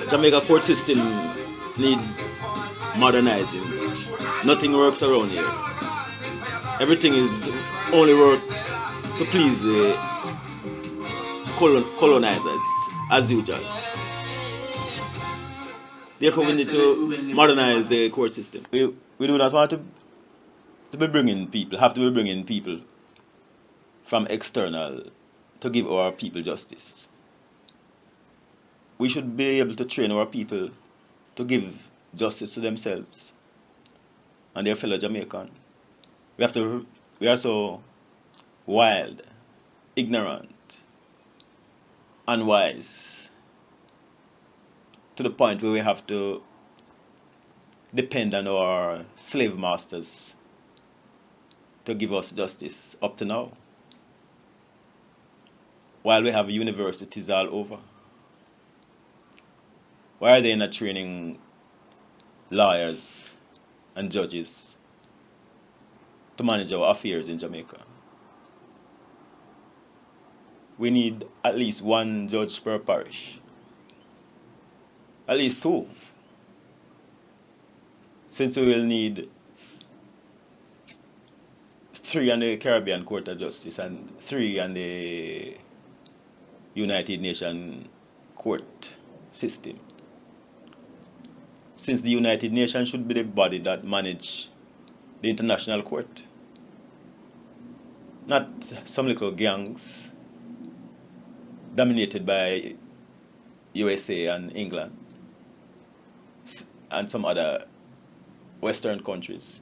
Jamaica court system need modernizing. Nothing works around here. Everything is only work to please the colonizers, as usual. Therefore, we need to modernize the court system. We do not want to be bringing people, have to be bringing people from external to give our people justice. We should be able to train our people to give justice to themselves and their fellow Jamaican. We are so wild, ignorant, unwise, to the point where we have to depend on our slave masters to give us justice up to now, while we have universities all over. Why are they not training lawyers and judges to manage our affairs in Jamaica? We need at least one judge per parish, at least two, since we will need three on the Caribbean Court of Justice and three on the United Nations court system. Since the United Nations should be the body that manage the international court, not some little gangs dominated by USA and England and some other Western countries.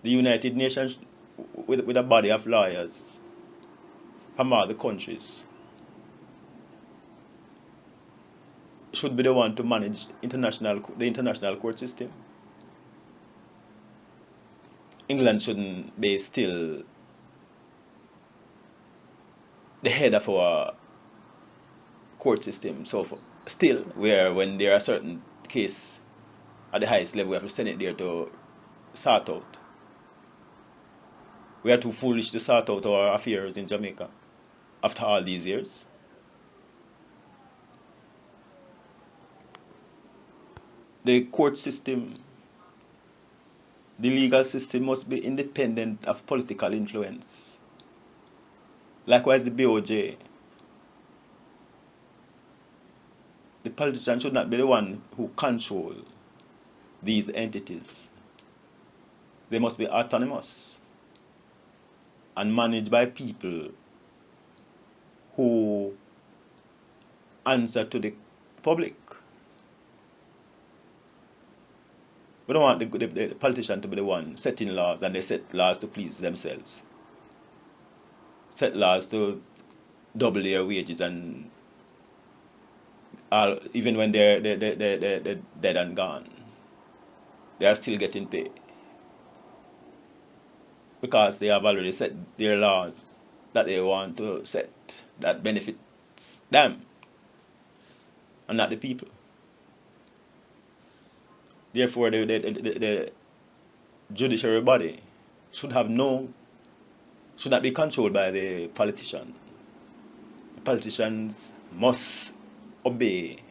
The United Nations, with a body of lawyers from all the countries, should be the one to manage the international court system. England shouldn't be still the head of our court system. So still, where when there are certain cases at the highest level, we have to send it there to sort out. We are too foolish to sort out our affairs in Jamaica after all these years. The court system, the legal system must be independent of political influence. Likewise, the BOJ. The politician should not be the one who control these entities. They must be autonomous and managed by people who answer to the public. We don't want the politician to be the one setting laws, and they set laws to please themselves. Set laws to double their wages, and even when they're dead and gone, they are still getting paid. Because they have already set their laws that they want to set that benefits them and not the people. Therefore, the judiciary body should not be controlled by the politician. The politicians must obey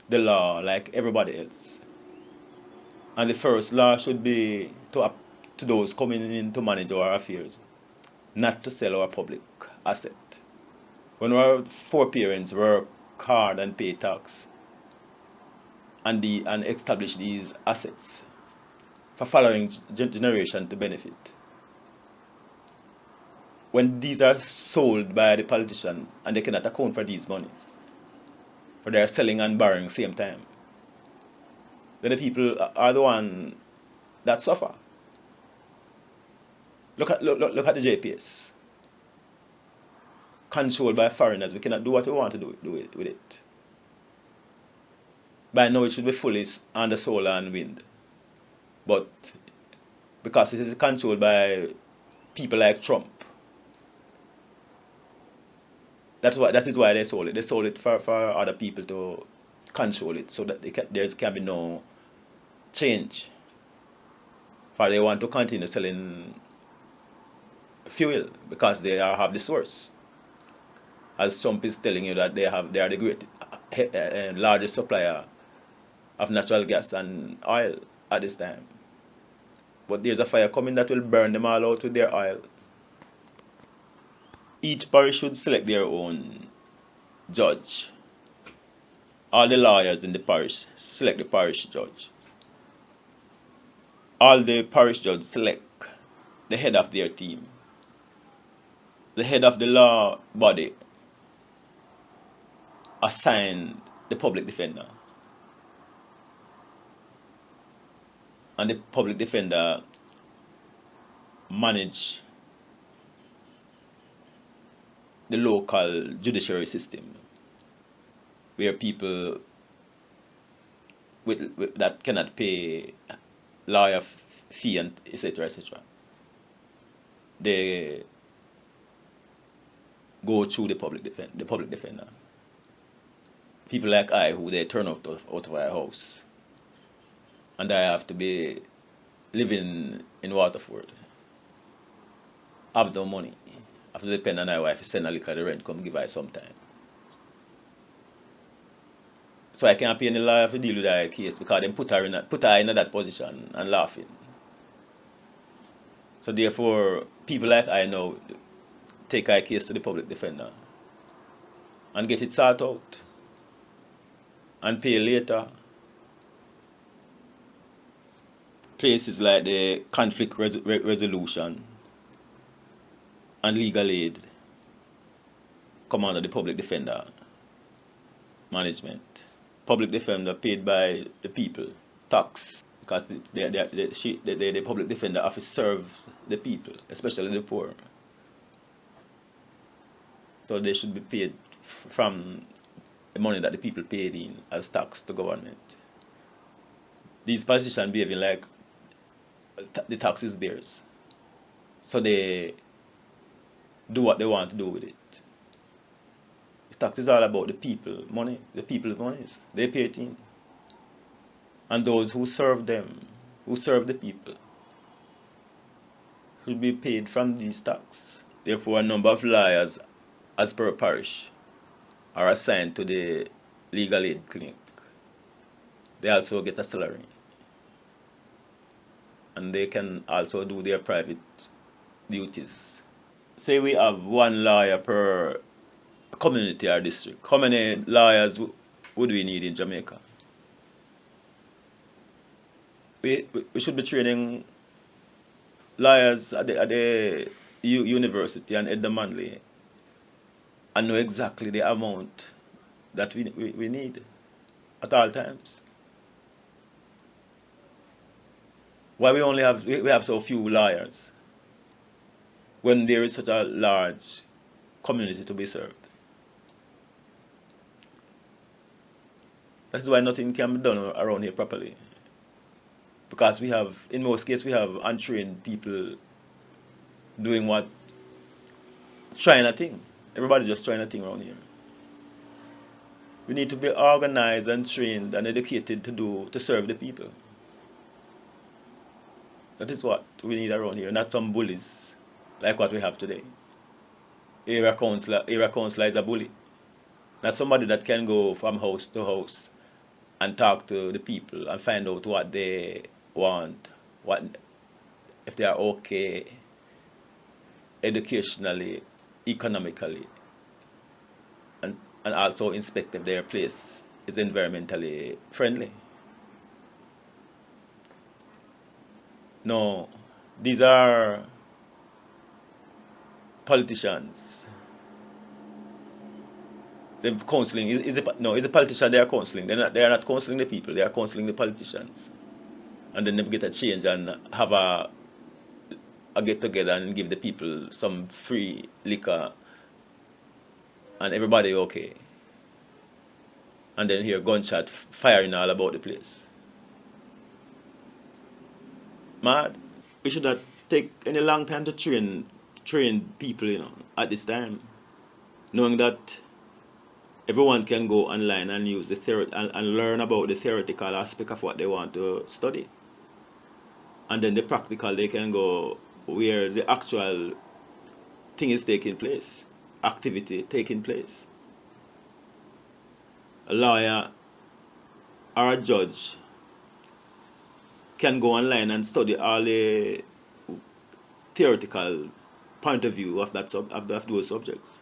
the law like everybody else. And the first law should be to those coming in to manage our affairs, not to sell our public asset. When our foreparents work hard and pay tax and establish these assets for following generation to benefit, when these are sold by the politician and they cannot account for these monies, for they are selling and borrowing same time, then the people are the one that suffer. Look at the JPS. Controlled by foreigners, we cannot do what we want to do with it. By now it should be fully under solar and wind. But because it is controlled by people like Trump, that is why they sold it. They sold it for other people to control it, so that there can be no change. For they want to continue selling fuel because they have the source. as Trump is telling you that they are the largest supplier of natural gas and oil at this time. But there's a fire coming that will burn them all out with their oil. Each parish should select their own judge. All the lawyers in the parish select the parish judge. All the parish judges select the head of their team. The head of the law body assign the public defender. And the public defender manage the local judiciary system, where people that cannot pay lawyer fee and etc. etc. They go through the public defender. People like I, who they turn out of our house, and I have to be living in Waterford. Have no money. I have to depend on my wife to send a little the rent, come give her some time. So I can't pay any lawyer to deal with her case because they put her in that position and laughing. So therefore, people like I know take our case to the public defender and get it sorted out and pay later. Places like the conflict resolution and legal aid come under the public defender management. Public defender paid by the people, tax, because the public defender office serves the people, especially the poor. So they should be paid from the money that the people paid in as tax to government. These politicians behaving like the tax is theirs. So they do what they want to do with it. The tax is all about the people money, the people's monies. They pay it in. And those who serve them, who serve the people, should be paid from these tax. Therefore, a number of lawyers, as per parish, are assigned to the legal aid clinic. They also get a salary. And they can also do their private duties. Say we have one lawyer per community or district. How many lawyers would we need in Jamaica? We should be training lawyers at the university and Edna Manley and know exactly the amount that we need at all times. Why we have so few lawyers when there is such a large community to be served? That's why nothing can be done around here properly. Because in most cases, we have untrained people doing trying a thing. Everybody just trying a thing around here. We need to be organized and trained and educated to serve the people. That is what we need around here, not some bullies like what we have today. Area councillor is a bully. Not somebody that can go from house to house and talk to the people and find out what they want, if they are okay educationally, economically, and also inspect if their place is environmentally friendly. No, these are politicians. The counseling is a politician they are counseling. They are not counseling the people. They are counseling the politicians, and then they get a change and have a get together and give the people some free liquor, and everybody okay. And then hear gunshot firing all about the place. Mad. We should not take any long time to train people, at this time, knowing that everyone can go online and use the and learn about the theoretical aspect of what they want to study, and then the practical they can go where the actual thing is taking place. activity taking place. A lawyer or a judge can go online and study all the theoretical point of view of of those subjects,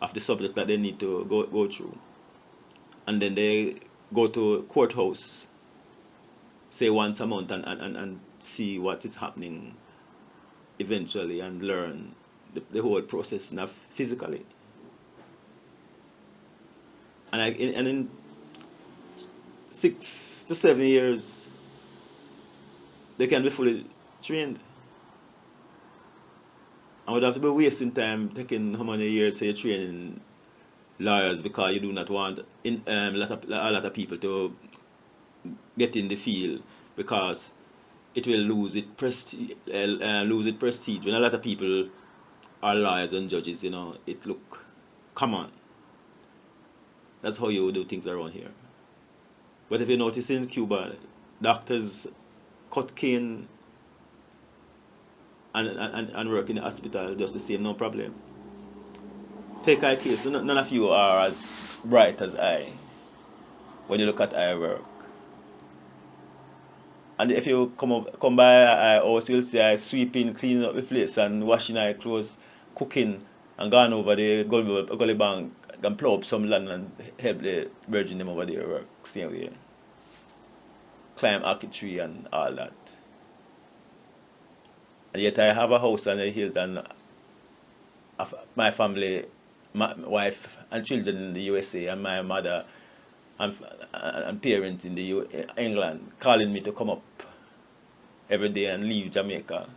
of the subject that they need to go through. And then they go to courthouse, say once a month, and see what is happening eventually and learn the whole process now physically. And in 6 to 7 years, they can be fully trained. I would have to be wasting time taking how many years say you're training lawyers because you do not want a lot of people to get in the field because it will lose its prestige when a lot of people are lawyers and judges. It look, come on, that's how you do things around here. But if you notice in Cuba, doctors cut cane and work in the hospital just the same, no problem. Take our case, none of you are as bright as I when you look at our work. And if you come by our house, you'll see I sweeping, cleaning up the place and washing our clothes, cooking, and going over the gully bank and plow up some land and help the virgin them over there work same way. Climb ackee tree and all that. And yet I have a house on the hills and my family, my wife and children in the USA and my mother and parents in England calling me to come up every day and leave Jamaica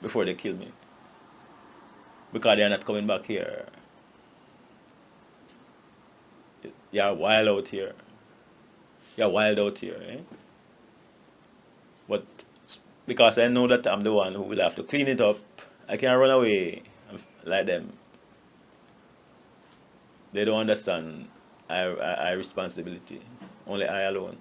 before they kill me because they are not coming back here. You're wild out here. You're wild out here, eh? But because I know that I'm the one who will have to clean it up, I can't run away like them. They don't understand our responsibility. Only I alone.